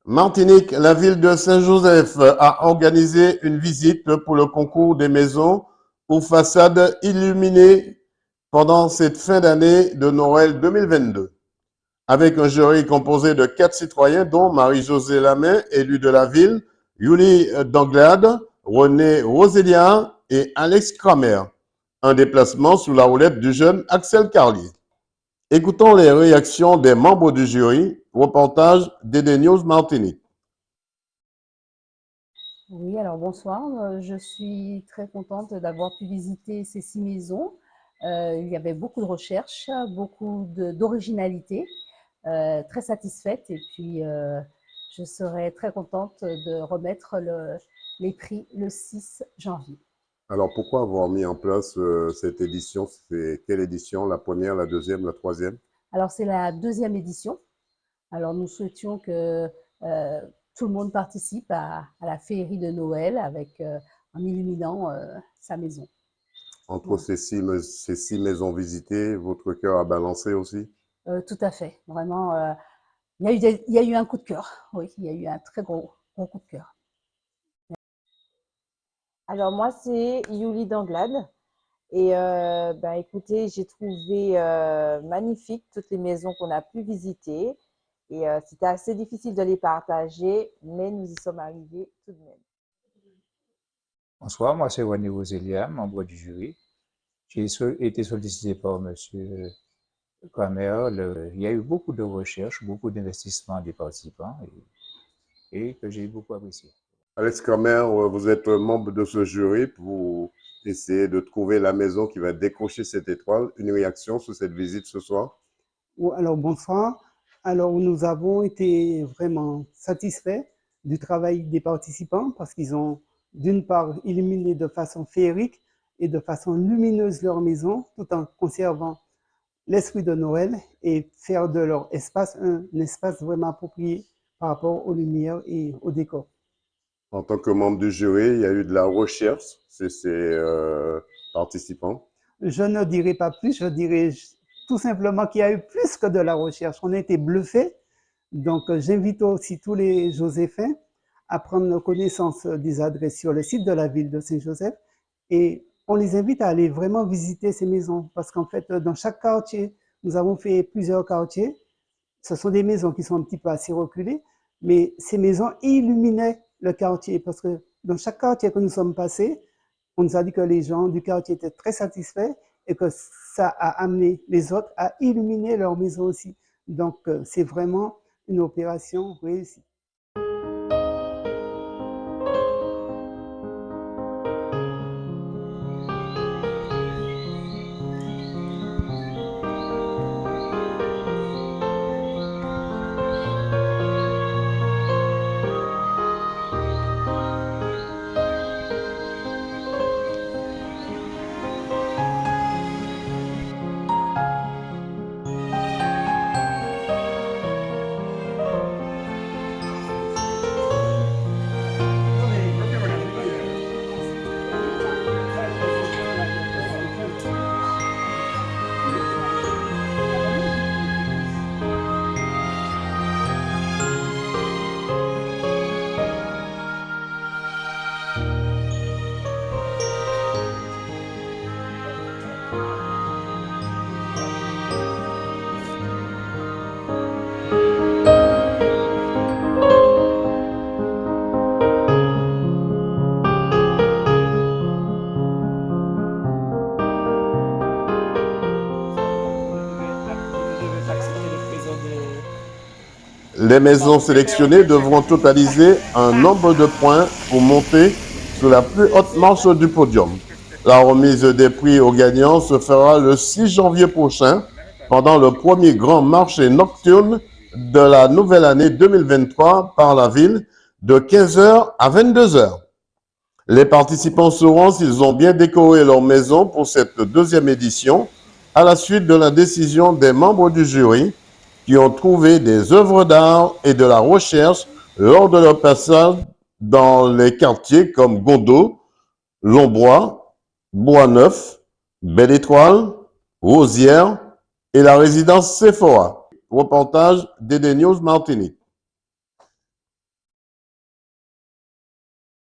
Martinique, la ville de Saint-Joseph a organisé une visite pour le concours des maisons aux façades illuminées pendant cette fin d'année de Noël 2022. Avec un jury composé de 4 citoyens, dont Marie-Josée Lamain, élue de la ville, Julie Danglade, René Rosélia et Alex Kramer. Un déplacement sous la houlette du jeune Axel Carlier. Écoutons les réactions des membres du jury. Reportage d'ED News Martinique. Oui, alors bonsoir. Je suis très contente d'avoir pu visiter ces 6 maisons. Il y avait beaucoup de recherches, beaucoup d'originalité, très satisfaite. Et puis, je serai très contente de remettre les prix le 6 janvier. Alors, pourquoi avoir mis en place cette édition? C'est quelle édition? La première, la deuxième, la troisième? Alors, c'est la deuxième édition. Alors, nous souhaitions que tout le monde participe à la féerie de Noël en illuminant sa maison. Entre Voilà. ces six maisons visitées, votre cœur a balancé aussi? Tout à fait. Vraiment, il y a eu un coup de cœur. Oui, il y a eu un très gros coup de cœur. Alors moi, c'est Julie Danglade. Et écoutez, j'ai trouvé magnifique toutes les maisons qu'on a pu visiter. Et c'était assez difficile de les partager, mais nous y sommes arrivés tout de même. Bonsoir, moi c'est René Rosélia, membre du jury. J'ai été sollicité par Monsieur Kramer. Il y a eu beaucoup de recherches, beaucoup d'investissements des participants et que j'ai beaucoup apprécié. Alex Kramer, vous êtes membre de ce jury pour essayer de trouver la maison qui va décrocher cette étoile. Une réaction sur cette visite ce soir? Alors bonsoir. Alors nous avons été vraiment satisfaits du travail des participants parce qu'ils ont d'une part illuminé de façon féerique et de façon lumineuse leur maison tout en conservant l'esprit de Noël et faire de leur espace un espace vraiment approprié par rapport aux lumières et au décor. En tant que membre du jury, il y a eu de la recherche chez ces participants. Je ne dirais pas plus, je dirais tout simplement qu'il y a eu plus que de la recherche. On a été bluffés. Donc, j'invite aussi tous les Joséphains à prendre connaissance des adresses sur le site de la ville de Saint-Joseph et on les invite à aller vraiment visiter ces maisons parce qu'en fait, dans chaque quartier, nous avons fait plusieurs quartiers. Ce sont des maisons qui sont un petit peu assez reculées, mais ces maisons illuminaient le quartier parce que dans chaque quartier que nous sommes passés, on nous a dit que les gens du quartier étaient très satisfaits et que ça a amené les autres à illuminer leur maison aussi. Donc, c'est vraiment une opération réussie. Les maisons sélectionnées devront totaliser un nombre de points pour monter sur la plus haute marche du podium. La remise des prix aux gagnants se fera le 6 janvier prochain pendant le premier grand marché nocturne de la nouvelle année 2023 par la ville de 15h à 22h. Les participants sauront s'ils ont bien décoré leur maison pour cette deuxième édition à la suite de la décision des membres du jury qui ont trouvé des œuvres d'art et de la recherche lors de leur passage dans les quartiers comme Gondot, Lombois, Bois-Neuf, Belle-Étoile, Rosière et la résidence Sephora. Reportage d'ED News Martinique.